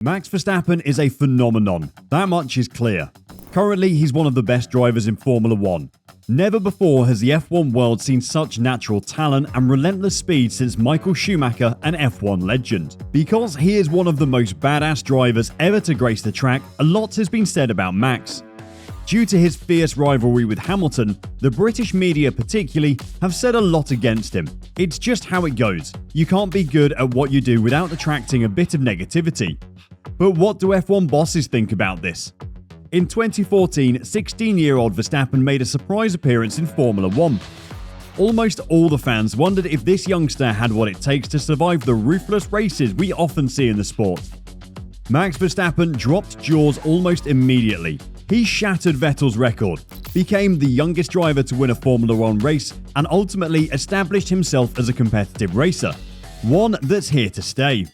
Max Verstappen is a phenomenon, that much is clear. Currently, he's one of the best drivers in Formula 1. Never before has the F1 world seen such natural talent and relentless speed since Michael Schumacher, an F1 legend. Because he is one of the most badass drivers ever to grace the track, a lot has been said about Max. Due to his fierce rivalry with Hamilton, the British media particularly have said a lot against him. It's just how it goes. You can't be good at what you do without attracting a bit of negativity. But what do F1 bosses think about this? In 2014, 16-year-old Verstappen made a surprise appearance in Formula 1. Almost all the fans wondered if this youngster had what it takes to survive the ruthless races we often see in the sport. Max Verstappen dropped jaws almost immediately. He shattered Vettel's record, became the youngest driver to win a Formula 1 race, and ultimately established himself as a competitive racer, one that's here to stay.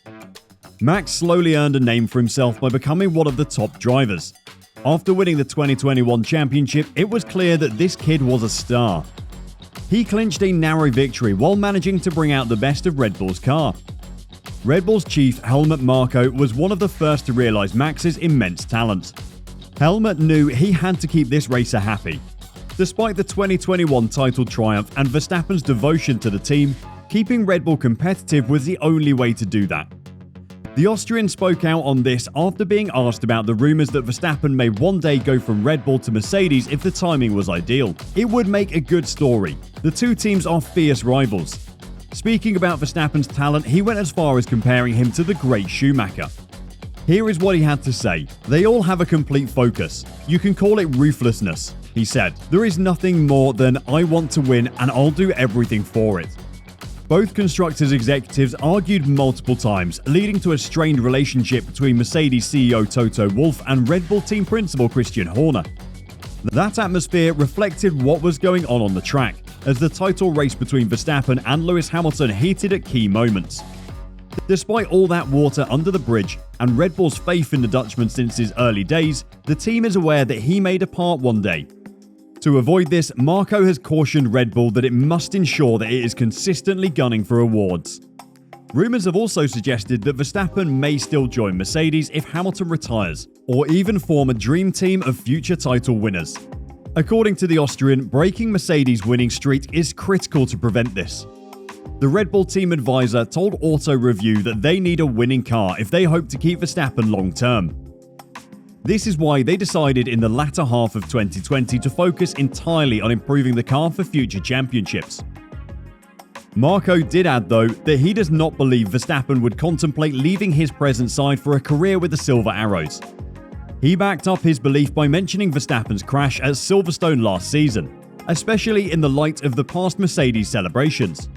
Max slowly earned a name for himself by becoming one of the top drivers. After winning the 2021 championship, it was clear that this kid was a star. He clinched a narrow victory while managing to bring out the best of Red Bull's car. Red Bull's chief, Helmut Marko, was one of the first to realize Max's immense talent. Helmut knew he had to keep this racer happy. Despite the 2021 title triumph and Verstappen's devotion to the team, keeping Red Bull competitive was the only way to do that. The Austrian spoke out on this after being asked about the rumours that Verstappen may one day go from Red Bull to Mercedes if the timing was ideal. It would make a good story. The two teams are fierce rivals. Speaking about Verstappen's talent, he went as far as comparing him to the great Schumacher. Here is what he had to say. "They all have a complete focus. You can call it ruthlessness," he said. "There is nothing more than I want to win and I'll do everything for it." Both constructors' executives argued multiple times, leading to a strained relationship between Mercedes CEO Toto Wolff and Red Bull team principal Christian Horner. That atmosphere reflected what was going on the track, as the title race between Verstappen and Lewis Hamilton heated at key moments. Despite all that water under the bridge and Red Bull's faith in the Dutchman since his early days, the team is aware that he may depart one day. To avoid this, Marko has cautioned Red Bull that it must ensure that it is consistently gunning for awards. Rumours have also suggested that Verstappen may still join Mercedes if Hamilton retires, or even form a dream team of future title winners. According to the Austrian, breaking Mercedes' winning streak is critical to prevent this. The Red Bull team advisor told Auto Review that they need a winning car if they hope to keep Verstappen long term. This is why they decided in the latter half of 2020 to focus entirely on improving the car for future championships. Marko did add, though, that he does not believe Verstappen would contemplate leaving his present side for a career with the Silver Arrows. He backed up his belief by mentioning Verstappen's crash at Silverstone last season, especially in the light of the past Mercedes celebrations.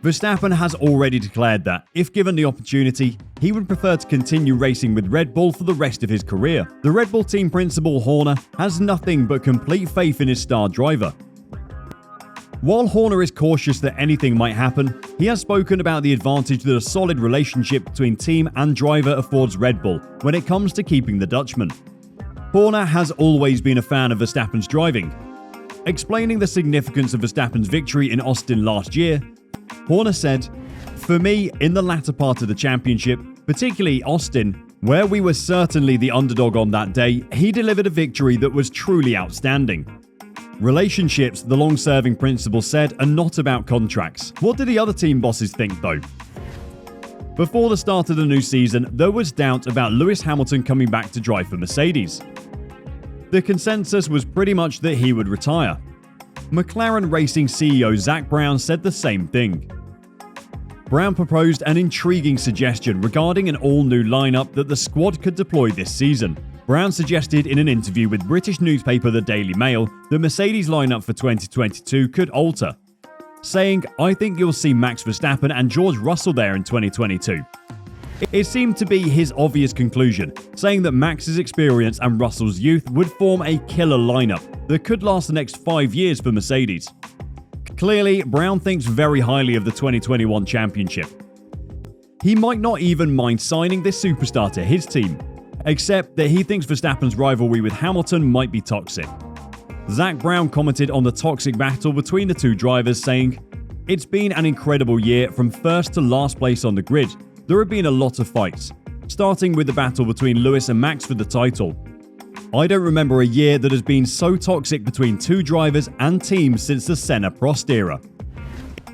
Verstappen has already declared that, if given the opportunity, he would prefer to continue racing with Red Bull for the rest of his career. The Red Bull team principal Horner has nothing but complete faith in his star driver. While Horner is cautious that anything might happen, he has spoken about the advantage that a solid relationship between team and driver affords Red Bull when it comes to keeping the Dutchman. Horner has always been a fan of Verstappen's driving. Explaining the significance of Verstappen's victory in Austin last year, Horner said, "For me, in the latter part of the championship, particularly Austin, where we were certainly the underdog on that day, he delivered a victory that was truly outstanding. Relationships, the long-serving principal said, are not about contracts." What do the other team bosses think, though? Before the start of the new season, there was doubt about Lewis Hamilton coming back to drive for Mercedes. The consensus was pretty much that he would retire. McLaren Racing CEO Zak Brown said the same thing. Brown proposed an intriguing suggestion regarding an all-new lineup that the squad could deploy this season. Brown suggested in an interview with British newspaper The Daily Mail that Mercedes' lineup for 2022 could alter, saying, "I think you'll see Max Verstappen and George Russell there in 2022. It seemed to be his obvious conclusion, saying that Max's experience and Russell's youth would form a killer lineup that could last the next 5 years for Mercedes. Clearly, Brown thinks very highly of the 2021 championship. He might not even mind signing this superstar to his team, except that he thinks Verstappen's rivalry with Hamilton might be toxic. Zak Brown commented on the toxic battle between the two drivers, saying, "It's been an incredible year from first to last place on the grid. There have been a lot of fights. starting with the battle between Lewis and Max for the title. I don't remember a year that has been so toxic between two drivers and teams since the Senna-Prost era.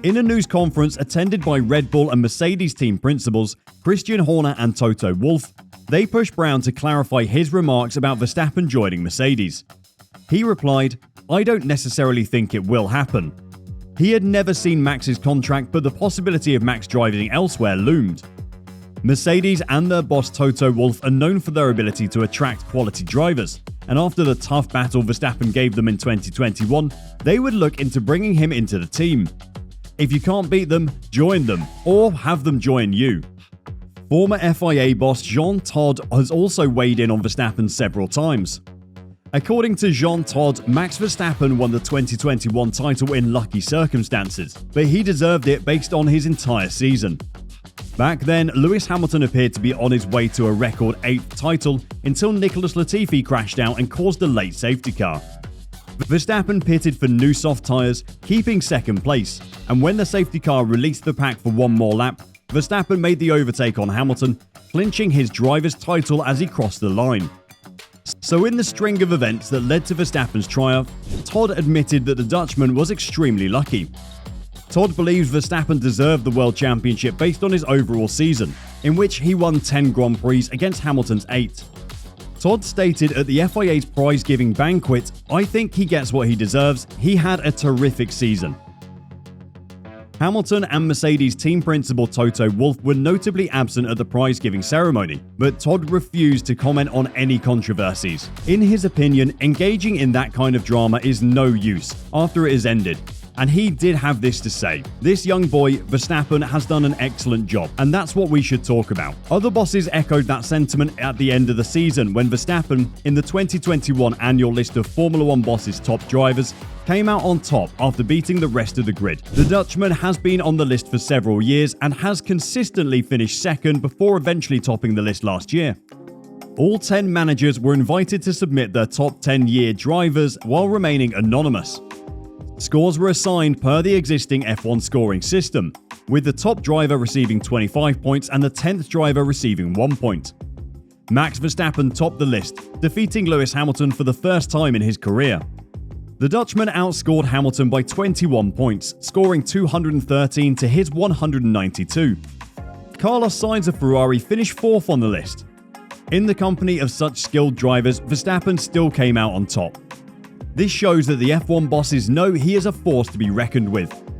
In a news conference attended by Red Bull and Mercedes team principals Christian Horner and Toto Wolff, they pushed Brown to clarify his remarks about Verstappen joining Mercedes. He replied, "I don't necessarily think it will happen." He had never seen Max's contract, but the possibility of Max driving elsewhere loomed. Mercedes and their boss Toto Wolff are known for their ability to attract quality drivers, and after the tough battle Verstappen gave them in 2021, they would look into bringing him into the team. If you can't beat them, join them, or have them join you. Former FIA boss Jean Todt has also weighed in on Verstappen several times. According to Jean Todt, Max Verstappen won the 2021 title in lucky circumstances, but he deserved it based on his entire season. Back then, Lewis Hamilton appeared to be on his way to a record 8th title until Nicholas Latifi crashed out and caused a late safety car. Verstappen pitted for new soft tyres, keeping second place, and when the safety car released the pack for one more lap, Verstappen made the overtake on Hamilton, clinching his driver's title as he crossed the line. So in the string of events that led to Verstappen's triumph, Todt admitted that the Dutchman was extremely lucky. Todt believes Verstappen deserved the World Championship based on his overall season, in which he won 10 Grand Prix against Hamilton's 8. Todt stated at the FIA's prize-giving banquet, "I think he gets what he deserves. He had a terrific season." Hamilton and Mercedes team principal Toto Wolff were notably absent at the prize-giving ceremony, but Todt refused to comment on any controversies. In his opinion, engaging in that kind of drama is no use after it is ended. And he did have this to say: "This young boy, Verstappen, has done an excellent job, and that's what we should talk about." Other bosses echoed that sentiment at the end of the season when Verstappen, in the 2021 annual list of Formula One bosses' top drivers, came out on top after beating the rest of the grid. The Dutchman has been on the list for several years and has consistently finished second before eventually topping the list last year. All 10 managers were invited to submit their top 10-year drivers while remaining anonymous. Scores were assigned per the existing F1 scoring system, with the top driver receiving 25 points and the 10th driver receiving 1 point. Max Verstappen topped the list, defeating Lewis Hamilton for the first time in his career. The Dutchman outscored Hamilton by 21 points, scoring 213 to his 192. Carlos Sainz of Ferrari finished 4th on the list. In the company of such skilled drivers, Verstappen still came out on top. This shows that the F1 bosses know he is a force to be reckoned with.